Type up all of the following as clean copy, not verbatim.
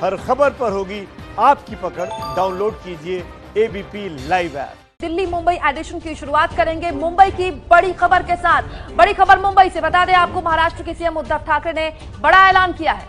हर खबर पर होगी आपकी पकड़। डाउनलोड कीजिए ABP live app. Delhi Mumbai edition की शुरुआत करेंगे मुंबई की बड़ी खबर के साथ। बड़ी खबर मुंबई से बता दें आपको, महाराष्ट्र के सीएम उद्धव ठाकरे ने बड़ा ऐलान किया है।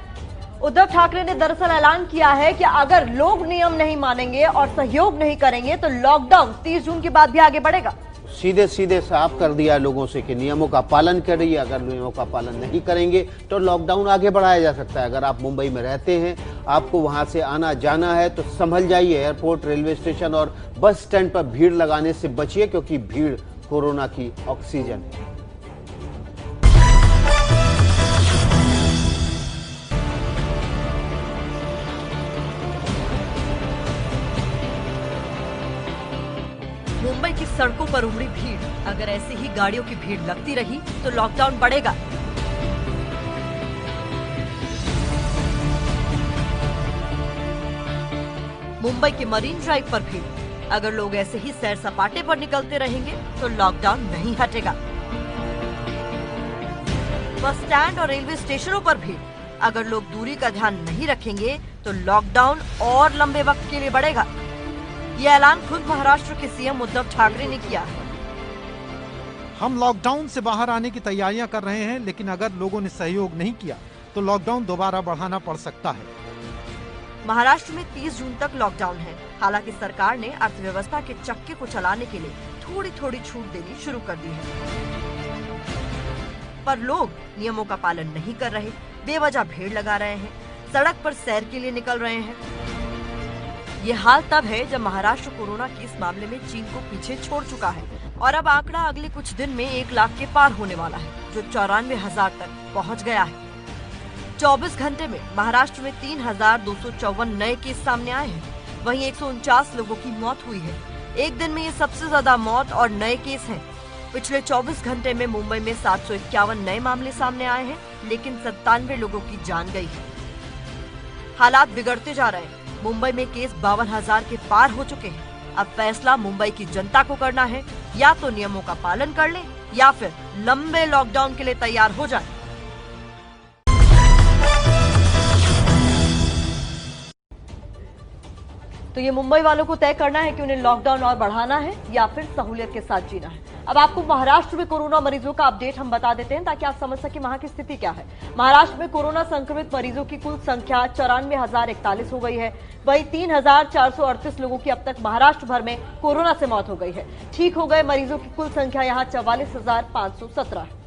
उद्धव ठाकरे ने दरअसल ऐलान किया है कि अगर लोग नियम नहीं मानेंगे और सहयोग नहीं करेंगे तो लॉकडाउन 30 जून के बाद भी आगे बढ़ेगा। सीधे सीधे साफ कर दिया लोगों से कि नियमों का पालन करिए, अगर नियमों का पालन नहीं करेंगे तो लॉकडाउन आगे बढ़ाया जा सकता है। अगर आप मुंबई में रहते हैं, आपको वहां से आना जाना है तो संभल जाइए। एयरपोर्ट, रेलवे स्टेशन और बस स्टैंड पर भीड़ लगाने से बचिए, क्योंकि भीड़ कोरोना की ऑक्सीजन है। मुंबई की सड़कों पर उमड़ी भीड़, अगर ऐसी ही गाड़ियों की भीड़ लगती रही तो लॉकडाउन बढ़ेगा। मुंबई के मरीन ड्राइव पर भीड़, अगर लोग ऐसे ही सैर सपाटे पर निकलते रहेंगे तो लॉकडाउन नहीं हटेगा। बस स्टैंड और रेलवे स्टेशनों पर भीड़, अगर लोग दूरी का ध्यान नहीं रखेंगे तो लॉकडाउन और लंबे वक्त के लिए बढ़ेगा। ये ऐलान खुद महाराष्ट्र के सीएम उद्धव ठाकरे ने किया है। हम लॉकडाउन से बाहर आने की तैयारियां कर रहे हैं, लेकिन अगर लोगों ने सहयोग नहीं किया तो लॉकडाउन दोबारा बढ़ाना पड़ सकता है। महाराष्ट्र में 30 जून तक लॉकडाउन है। हालांकि सरकार ने अर्थव्यवस्था के चक्के को चलाने के लिए थोड़ी थोड़ी छूट देनी शुरू कर दी है, पर लोग नियमों का पालन नहीं कर रहे, बेवजह भीड़ लगा रहे हैं, सड़क पर सैर के लिए निकल रहे हैं। ये हाल तब है जब महाराष्ट्र कोरोना के इस मामले में चीन को पीछे छोड़ चुका है और अब आंकड़ा अगले कुछ दिन में 1 लाख के पार होने वाला है, जो 94,000 तक पहुंच गया है। 24 घंटे में महाराष्ट्र में 3,254 नए केस सामने आए हैं। वहीं 149 लोगों की मौत हुई है। एक दिन में ये सबसे ज्यादा मौत और नए केस हैं। पिछले 24 घंटे में मुंबई में 751 नए मामले सामने आए हैं, लेकिन 97 लोगों की जान गई है। हालात बिगड़ते जा रहे हैं। मुंबई में केस 52,000 के पार हो चुके हैं। अब फैसला मुंबई की जनता को करना है, या तो नियमों का पालन कर लें या फिर लंबे लॉकडाउन के लिए तैयार हो जाएं। तो ये मुंबई वालों को तय करना है कि उन्हें लॉकडाउन और बढ़ाना है या फिर सहूलियत के साथ जीना है। अब आपको महाराष्ट्र में कोरोना मरीजों का अपडेट हम बता देते हैं, ताकि आप समझ सकें वहां की स्थिति क्या है। महाराष्ट्र में कोरोना संक्रमित मरीजों की कुल संख्या 94,041 हो गई है। वहीं 3,438 लोगों की अब तक महाराष्ट्र भर में कोरोना से मौत हो गई है। ठीक हो गए मरीजों की कुल संख्या यहाँ 44,517 है।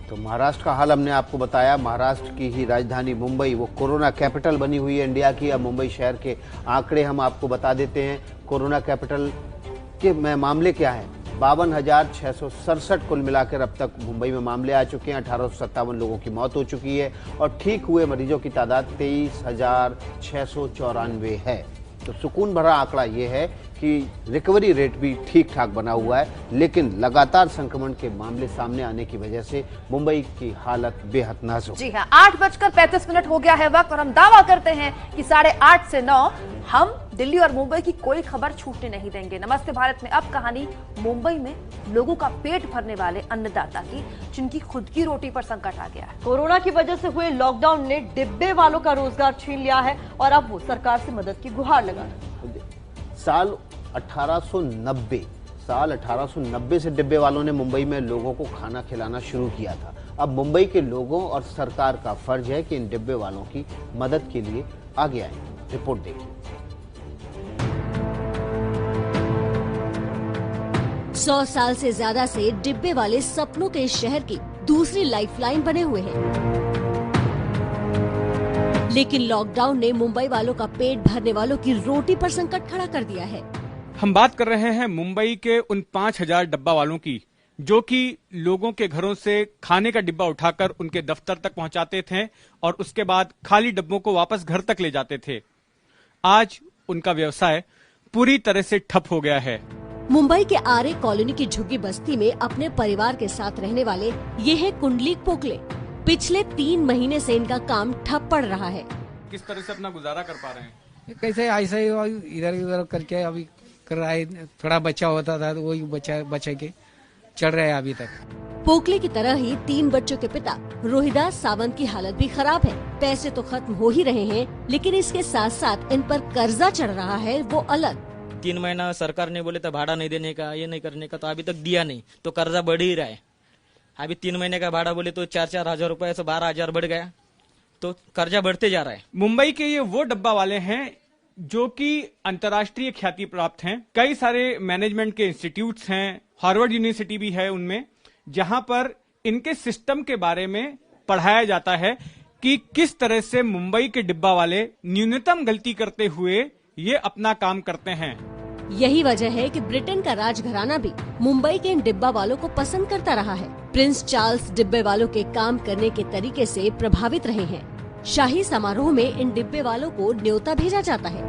तो महाराष्ट्र का हाल हमने आपको बताया। महाराष्ट्र की ही राजधानी मुंबई वो कोरोना कैपिटल बनी हुई है इंडिया की। अब मुंबई शहर के आंकड़े हम आपको बता देते हैं। कोरोना कैपिटल के मामले क्या हैं? 52,667 कुल मिलाकर अब तक मुंबई में मामले आ चुके हैं। 1857 लोगों की मौत हो चुकी है और ठीक हुए मरीजों की तादाद 23,694 है। तो सुकून भरा आंकड़ा ये है कि रिकवरी रेट भी ठीक ठाक बना हुआ है, लेकिन लगातार संक्रमण के मामले सामने आने की वजह से मुंबई की हालत बेहद नाजुक। जी हाँ, 8:35 हो गया है वक्त और हम दावा करते हैं कि 8:30 से 9 हम दिल्ली और मुंबई की कोई खबर छूटने नहीं देंगे। नमस्ते भारत में अब कहानी मुंबई में लोगों का पेट भरने वाले अन्नदाता की, जिनकी खुद की रोटी पर संकट आ गया है। कोरोना की वजह से हुए लॉकडाउन ने डिब्बे वालों का रोजगार छीन लिया है और अब वो सरकार से मदद की गुहार लगा रहे हैं। साल 1890 से डिब्बे वालों ने मुंबई में लोगों को खाना खिलाना शुरू किया था। अब मुंबई के लोगों और सरकार का फर्ज है कि इन डिब्बे वालों की मदद के लिए आगे आए। रिपोर्ट देखिए। 100 साल से ज्यादा से डिब्बे वाले सपनों के इस शहर की दूसरी लाइफलाइन बने हुए हैं, लेकिन लॉकडाउन ने मुंबई वालों का पेट भरने वालों की रोटी पर संकट खड़ा कर दिया है। हम बात कर रहे हैं मुंबई के उन 5,000 डब्बा वालों की, जो कि लोगों के घरों से खाने का डिब्बा उठाकर उनके दफ्तर तक पहुंचाते थे और उसके बाद खाली डब्बों को वापस घर तक ले जाते थे। आज उनका व्यवसाय पूरी तरह से ठप हो गया है। मुंबई के आरे कॉलोनी की झुग्गी बस्ती में अपने परिवार के साथ रहने वाले ये है कुंडलीक पोकले। पिछले 3 महीने से इनका काम ठप पड़ रहा है। किस तरह से अपना गुजारा कर पा रहे हैं? कैसे ऐसे ही इधर उधर करके अभी कर रहा है। थोड़ा बच्चा होता था तो वही बचा के चल रहा है अभी तक। पोकले की तरह ही 3 बच्चों के पिता रोहिदास सावंत की हालत भी खराब है। पैसे तो खत्म हो ही रहे हैं, लेकिन इसके साथ साथ इन पर कर्जा चढ़ रहा है, वो अलग। 3 महीना सरकार ने बोले तो भाड़ा नहीं देने का, ये नहीं करने का, तो अभी तक दिया नहीं, तो कर्जा बढ़ ही रहा है। अभी 3 महीने का भाड़ा बोले तो 4-4 हजार रुपए से 12,000 बढ़ गया, तो कर्जा बढ़ते जा रहा है। मुंबई के ये वो डब्बा वाले हैं जो कि अंतर्राष्ट्रीय ख्याति प्राप्त हैं। कई सारे मैनेजमेंट के इंस्टीट्यूट्स हैं, हार्वर्ड यूनिवर्सिटी भी है उनमें, जहां पर इनके सिस्टम के बारे में पढ़ाया जाता है कि किस तरह से मुंबई के डिब्बा वाले न्यूनतम गलती करते हुए ये अपना काम करते हैं। यही वजह है कि ब्रिटेन का राजघराना भी मुंबई के इन डिब्बा वालों को पसंद करता रहा है। प्रिंस चार्ल्स डिब्बे वालों के काम करने के तरीके से प्रभावित रहे हैं। शाही समारोह में इन डिब्बे वालों को न्योता भेजा जाता है,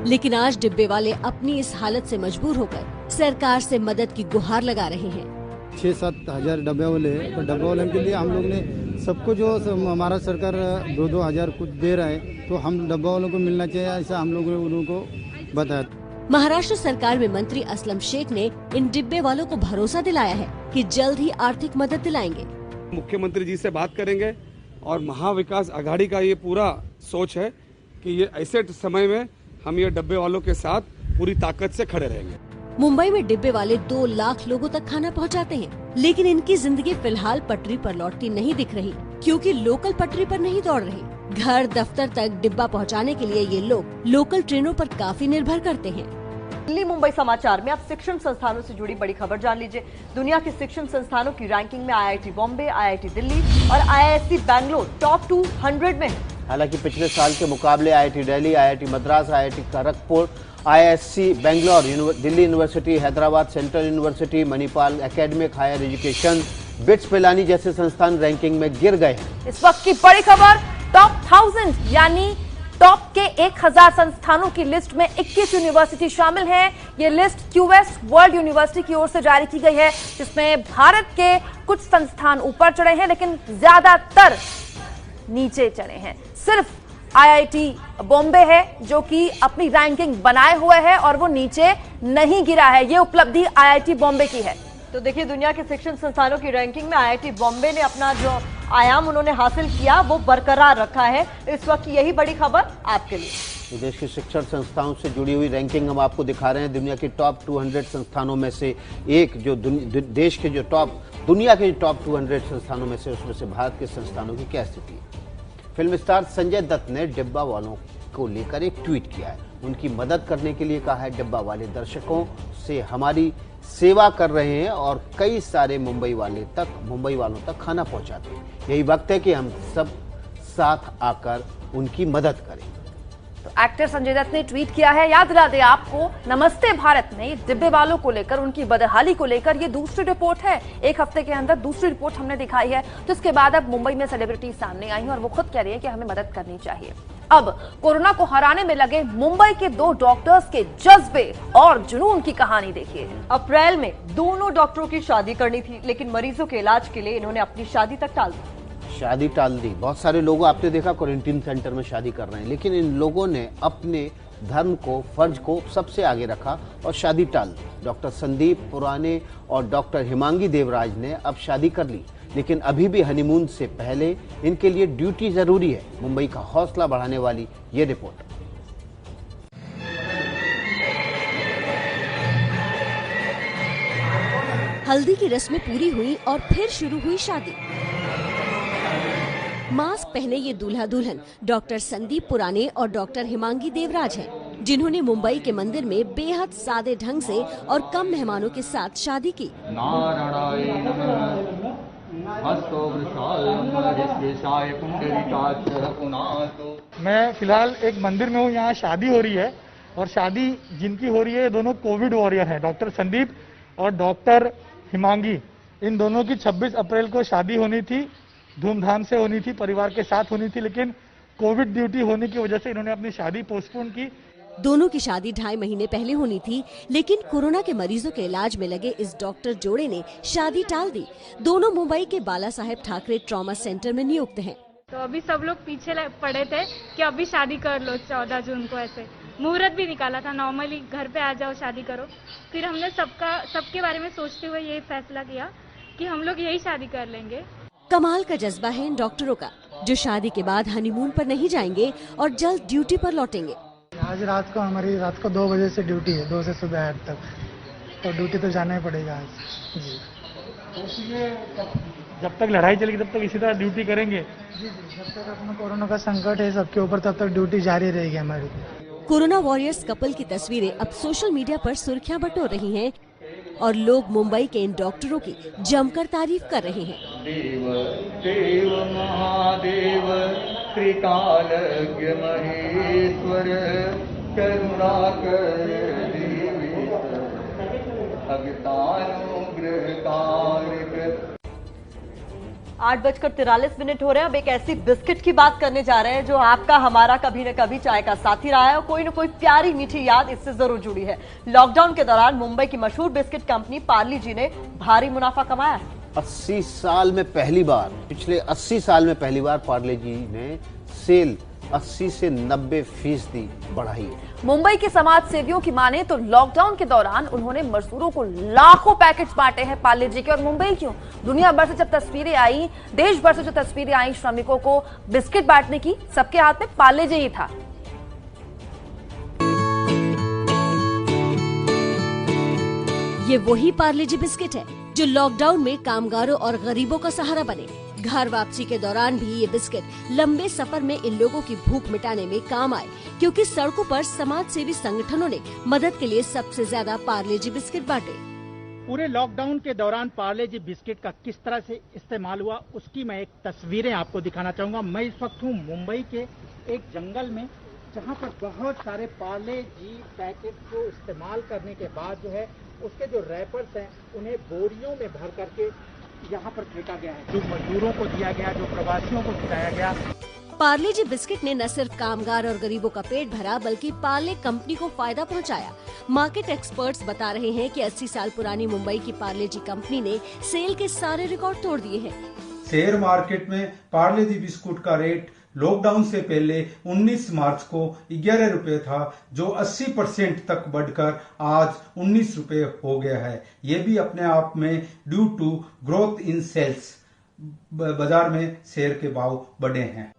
लेकिन आज डिब्बे वाले अपनी इस हालत से मजबूर होकर सरकार से मदद की गुहार लगा रहे हैं। 6-7 हजार डब्बे वाले हैं, तो डब्बे वाले के लिए हम लोग ने सबको जो हमारा सरकार 2-2 हजार कुछ दे रहा है, तो हम डब्बा वालों को मिलना चाहिए, ऐसा हम लोगों ने उनको बताया। महाराष्ट्र सरकार में मंत्री असलम शेख ने इन डिब्बे वालों को भरोसा दिलाया है कि जल्द ही आर्थिक मदद दिलाएंगे। मुख्यमंत्री जी से बात करेंगे और महाविकास आघाड़ी का ये पूरा सोच है कि ये ऐसे समय में हम ये डब्बे वालों के साथ पूरी ताकत से खड़े रहेंगे। मुंबई में डिब्बे वाले 2 लाख लोगों तक खाना पहुंचाते हैं, लेकिन इनकी जिंदगी फिलहाल पटरी पर लौटती नहीं दिख रही, क्योंकि लोकल पटरी पर नहीं दौड़ रही। घर दफ्तर तक डिब्बा पहुंचाने के लिए ये लोग लोकल ट्रेनों पर काफी निर्भर करते हैं। दिल्ली मुंबई समाचार में आप शिक्षण संस्थानों से जुड़ी बड़ी खबर जान लीजिए। दुनिया के शिक्षण संस्थानों की रैंकिंग में IIT बॉम्बे, IIT दिल्ली और IISc बैंगलोर टॉप 200 में है। हालांकि पिछले साल के मुकाबले IIT Delhi, IIT Madras, IIT Kharagpur, IISc Bangalore, Delhi university, Hyderabad central university, Manipal academic higher education, BITS Pilani जैसे संस्थान रैंकिंग में गिर गए। इस वक्त की बड़ी खबर, टॉप 1000 यानी टॉप के 1000 संस्थानों की लिस्ट में 21 यूनिवर्सिटी शामिल हैं। ये लिस्ट क्यूवेस्ट वर्ल्ड यूनिवर्सिटी की ओर से जारी की गई है, जिसमें भारत के कुछ संस्थान ऊपर चढ़े हैं, लेकिन ज्यादातर नीचे चढ़े हैं। सिर्फ IIT बॉम्बे है जो कि अपनी रैंकिंग बनाए हुए है और वो नीचे नहीं गिरा है। ये उपलब्धि IIT बॉम्बे की है। तो देखिए, दुनिया के शिक्षण संस्थानों की रैंकिंग में IIT बॉम्बे ने अपना जो आयाम उन्होंने हासिल किया वो बरकरार रखा है। इस वक्त यही बड़ी खबर आपके लिए। देश की शिक्षण संस्थाओं से जुड़ी हुई रैंकिंग हम आपको दिखा रहे हैं। दुनिया के टॉप 200 संस्थानों में से एक, जो देश के जो दुनिया के टॉप 200 संस्थानों में से, उसमें से भारत के संस्थानों की क्या स्थिति है। फिल्म स्टार संजय दत्त ने डिब्बा वालों को लेकर एक ट्वीट किया है। उनकी मदद करने के लिए कहा है, डिब्बा वाले दर्शकों से हमारी सेवा कर रहे हैं और कई सारे मुंबई वालों तक खाना पहुंचाते हैं। यही वक्त है कि हम सब साथ आकर उनकी मदद करें। तो एक्टर संजय दत्त ने ट्वीट किया है। याद दिला दे आपको, नमस्ते भारत में डिब्बे वालों को लेकर, उनकी बदहाली को लेकर ये दूसरी रिपोर्ट है। एक हफ्ते के अंदर दूसरी रिपोर्ट हमने दिखाई है। तो इसके बाद अब मुंबई में सेलिब्रिटी सामने आई हैं और वो खुद कह रही है कि हमें मदद करनी चाहिए। अब कोरोना को हराने में लगे मुंबई के 2 डॉक्टर्स के जज्बे और जुनून की कहानी देखिए। अप्रैल में दोनों डॉक्टरों की शादी करनी थी, लेकिन मरीजों के इलाज के लिए इन्होंने अपनी शादी तक टाल दी। शादी टाल दी। बहुत सारे लोग आपने देखा क्वारंटीन सेंटर में शादी कर रहे हैं, लेकिन इन लोगों ने अपने धर्म को, फर्ज को सबसे आगे रखा और शादी टाल दी। डॉक्टर संदीप पुराने और डॉक्टर हिमांगी देवराज ने अब शादी कर ली, लेकिन अभी भी हनीमून से पहले इनके लिए ड्यूटी जरूरी है। मुंबई का हौसला बढ़ाने वाली ये रिपोर्ट। हल्दी की रस्में पूरी हुई और फिर शुरू हुई शादी। मास्क पहने ये दूल्हा दुल्हन डॉक्टर संदीप पुराने और डॉक्टर हिमांगी देवराज हैं, जिन्होंने मुंबई के मंदिर में बेहद सादे ढंग से और कम मेहमानों के साथ शादी की। मैं फिलहाल एक मंदिर में हूँ, यहाँ शादी हो रही है और शादी जिनकी हो रही है दोनों कोविड वॉरियर हैं, डॉक्टर संदीप और डॉक्टर हिमांगी। इन दोनों की 26 अप्रैल को शादी होनी थी, धूमधाम से होनी थी, परिवार के साथ होनी थी, लेकिन कोविड ड्यूटी होने की वजह से इन्होंने अपनी शादी पोस्टपोन की। दोनों की शादी 2.5 महीने पहले होनी थी, लेकिन कोरोना के मरीजों के इलाज में लगे इस डॉक्टर जोड़े ने शादी टाल दी। दोनों मुंबई के बाला साहेब ठाकरे ट्रॉमा सेंटर में नियुक्त हैं। तो अभी सब लोग पीछे पड़े थे कि अभी शादी कर लो 14 जून को। ऐसे मुहूर्त भी निकाला था, नॉर्मली घर पे आ जाओ शादी करो। फिर हमने सबके बारे में सोचते हुए ये फैसला किया कि हम लोग यही शादी कर लेंगे। कमाल का जज्बा है इन डॉक्टरों का, जो शादी के बाद हनीमून पर नहीं जाएंगे और जल्द ड्यूटी पर लौटेंगे। आज हमारी रात को 2 बजे से ड्यूटी है, 2 से सुबह 8 तक, तो ड्यूटी तो जाना ही पड़ेगा आज जी। जब तक लड़ाई चलेगी तब तक इसी तरह ड्यूटी करेंगे जी। जब तक अपना कोरोना का संकट है सबके ऊपर, तब तक ड्यूटी जारी रहेगी हमारी। कोरोना वॉरियर्स कपल की तस्वीरें अब सोशल मीडिया पर सुर्खियां बटोर रही हैं और लोग मुंबई के इन डॉक्टरों की जमकर तारीफ कर रहे हैं। देव देव महादेव त्रिकालज्ञ महेश्वर करुणाकर देवेश भक्तानुग्रह कारक। 8:43 हो रहे हैं। अब एक ऐसी बिस्किट की बात करने जा रहे हैं जो आपका हमारा कभी न कभी चाय का साथी रहा है और कोई न कोई प्यारी मीठी याद इससे जरूर जुड़ी है। लॉकडाउन के दौरान मुंबई की मशहूर बिस्किट कंपनी पार्ले जी ने भारी मुनाफा कमाया है। 80 साल में पहली बार, पिछले 80 साल में पहली बार पार्ले जी ने सेल 80 से 90% बढ़ाई है। मुंबई के समाज सेवियों की माने तो लॉकडाउन के दौरान उन्होंने मजदूरों को लाखों पैकेट्स बांटे हैं पार्ले जी के। और मुंबई क्यों, दुनिया भर से जब तस्वीरें आई, देश भर से जो तस्वीरें आई श्रमिकों को बिस्किट बांटने की, सबके हाथ में पार्ले जी ही था। ये वही पार्ले जी बिस्किट है जो लॉकडाउन में कामगारों और गरीबों का सहारा बने। घर वापसी के दौरान भी ये बिस्किट लंबे सफर में इन लोगों की भूख मिटाने में काम आए, क्योंकि सड़कों पर समाज सेवी संगठनों ने मदद के लिए सबसे ज्यादा पार्ले जी बिस्किट बांटे। पूरे लॉकडाउन के दौरान पार्ले जी बिस्किट का किस तरह से इस्तेमाल हुआ, उसकी मैं एक तस्वीरें आपको दिखाना चाहूंगा। मैं इस वक्त हूँ मुंबई के एक जंगल में, जहाँ पर बहुत सारे पार्ले जी पैकेट को इस्तेमाल करने के बाद जो है उसके जो रैपर्स हैं उन्हें बोरियों में भर करके यहाँ पर फेंका गया है, जो मजदूरों को दिया गया, जो प्रवासियों को खिलाया गया। पार्ले जी बिस्किट ने न सिर्फ कामगार और गरीबों का पेट भरा, बल्कि पार्ले कंपनी को फायदा पहुंचाया। मार्केट एक्सपर्ट्स बता रहे हैं कि 80 साल पुरानी मुंबई की पार्ले जी कंपनी ने सेल के सारे रिकॉर्ड तोड़ दिए हैं। शेयर मार्केट में पार्ले जी बिस्कुट का रेट लॉकडाउन से पहले 19 मार्च को 11 रुपए था, जो 80% तक बढ़कर आज 19 रुपए हो गया है। ये भी अपने आप में due to growth in sales, बाजार में शेयर के भाव बढ़े हैं।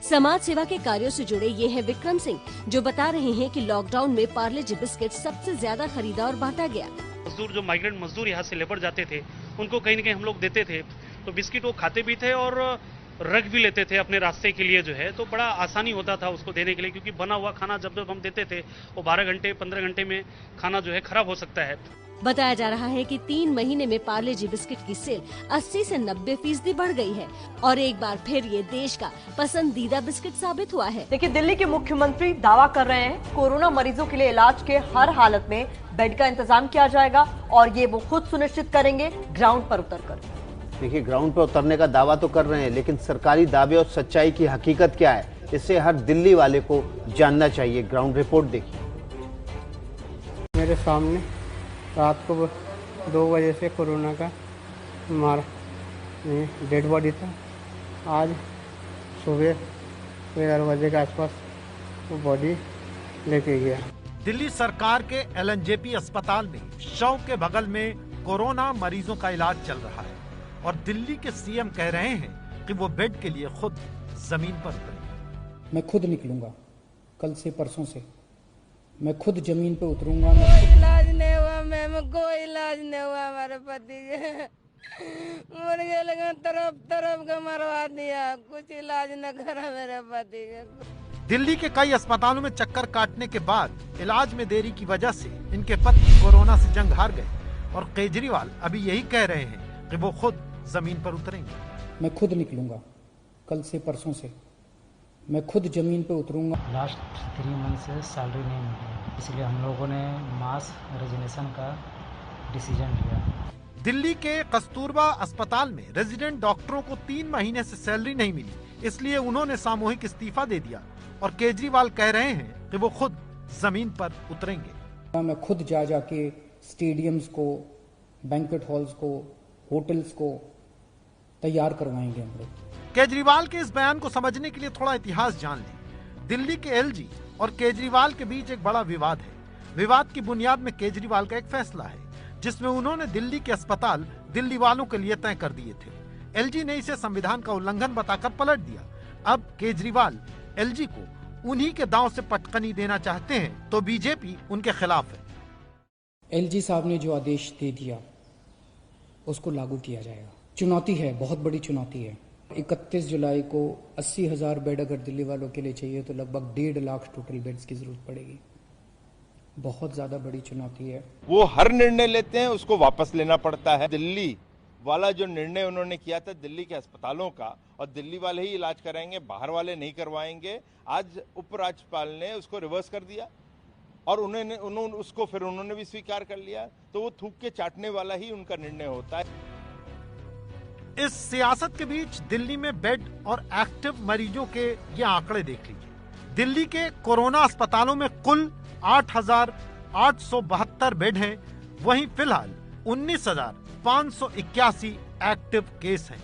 समाज सेवा के कार्यों से जुड़े ये हैं विक्रम सिंह, जो बता रहे हैं कि लॉकडाउन में पार्ले जी बिस्किट सबसे ज्यादा खरीदा और बांटा गया। मजदूर, जो माइग्रेंट मजदूर यहाँ से लेबर जाते थे, उनको कहीं न कहीं हम लोग देते थे, तो बिस्किट वो खाते भी थे और रख भी लेते थे अपने रास्ते के लिए जो है, तो बड़ा आसानी होता था उसको देने के लिए, क्योंकि बना हुआ खाना जब जब हम देते थे वो 12 घंटे 15 घंटे में खाना जो है खराब हो सकता है। बताया जा रहा है कि 3 महीने में पार्ले जी बिस्किट की सेल 80 से 90% बढ़ गई है और एक बार फिर ये देश का पसंदीदा बिस्किट साबित हुआ है। देखिए, दिल्ली के मुख्यमंत्री दावा कर रहे हैं कोरोना मरीजों के लिए इलाज के हर हालत में बेड का इंतजाम किया जाएगा और ये वो खुद सुनिश्चित करेंगे ग्राउंड पर उतरकर। देखिए, ग्राउंड पर उतरने का दावा तो कर रहे हैं, लेकिन सरकारी दावे और सच्चाई की हकीकत क्या है, इसे हर दिल्ली वाले को जानना चाहिए। ग्राउंड रिपोर्ट देखिए। मेरे सामने रात को 2 बजे से कोरोना का हमारा डेड बॉडी था। आज सुबह 11 बजे के आसपास वो बॉडी लेके गया। दिल्ली सरकार के LNJP अस्पताल में शव के बगल में कोरोना मरीजों का इलाज चल रहा है और दिल्ली के CM कह रहे हैं कि वो बेड के लिए खुद जमीन पर उतरेंगे। मैं खुद निकलूंगा, कल से परसों से मैं खुद जमीन पे उतरूंगा। इलाज नहीं हुआ मैम, कोई इलाज नहीं हुआ हमारे पति के। मुर्गे लगा तरफ का मरवा दिया, कुछ इलाज न करा मेरे पति के। दिल्ली के कई अस्पतालों में चक्कर काटने के बाद इलाज में देरी की वजह से इनके पति कोरोना से जंग हार गए और केजरीवाल अभी यही कह रहे हैं कि वो खुद जमीन पर उतरेंगे। मैं खुद निकलूंगा, कल से परसों से मैं खुद जमीन पे उतरूंगा। लास्ट 3 मंथ से सैलरी नहीं मिल रही, इसलिए हम लोगों ने मास रेजिग्नेशन का डिसीजन लिया। दिल्ली के कस्तूरबा अस्पताल में रेजिडेंट डॉक्टरों को 3 महीने से सैलरी नहीं मिली, इसलिए उन्होंने सामूहिक इस्तीफा दे दिया और केजरीवाल कह रहे हैं कि वो खुद जमीन पर उतरेंगे। मैं खुद जाके स्टेडियम्स को, बैंक्वेट हॉल्स को, होटल्स को तैयार करवाएंगे हम लोग। केजरीवाल के इस बयान को समझने के लिए थोड़ा इतिहास जान लें। दिल्ली के LG और केजरीवाल के बीच एक बड़ा विवाद है। विवाद की बुनियाद में केजरीवाल का एक फैसला है, जिसमें उन्होंने दिल्ली के अस्पताल दिल्ली वालों के लिए तय कर दिए थे। एलजी ने इसे संविधान का उल्लंघन बताकर पलट दिया। अब केजरीवाल एलजी को उन्हीं के दांव से पटकनी देना चाहते हैं तो बीजेपी उनके खिलाफ है। एलजी साहब ने जो आदेश दे दिया उसको लागू किया जाएगा। चुनौती है, बहुत बड़ी चुनौती है। 31 जुलाई को 80,000 बेड अगर दिल्ली वालों के लिए चाहिए तो लगभग 1.5 लाख टोटल बेड्स की जरूरत पड़ेगी। बहुत ज्यादा बड़ी चुनौती है। वो हर निर्णय लेते हैं, उसको वापस लेना पड़ता है। दिल्ली वाला जो निर्णय उन्होंने किया था दिल्ली के अस्पतालों का, और दिल्ली वाले ही इलाज कराएंगे, बाहर वाले नहीं करवाएंगे, आज उपराज्यपाल ने उसको रिवर्स कर दिया और उन्होंने भी स्वीकार कर लिया। तो वो थूक के चाटने वाला ही उनका निर्णय होता है। इस सियासत के बीच दिल्ली में बेड और एक्टिव मरीजों के ये आंकड़े देख लीजिए। दिल्ली के कोरोना अस्पतालों में कुल 8,872 बेड हैं, वहीं फिलहाल 19,581 एक्टिव केस हैं,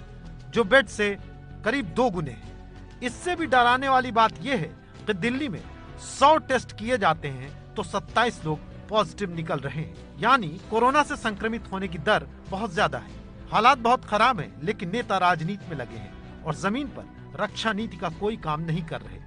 जो बेड से करीब 2 गुने हैं। इससे भी डराने वाली बात यह है कि दिल्ली में 100 टेस्ट किए जाते हैं तो 27 लोग पॉजिटिव निकल रहे हैं, यानी कोरोना से संक्रमित होने की दर बहुत ज्यादा है। हालात बहुत खराब हैं, लेकिन नेता राजनीति में लगे हैं और जमीन पर रक्षा नीति का कोई काम नहीं कर रहे।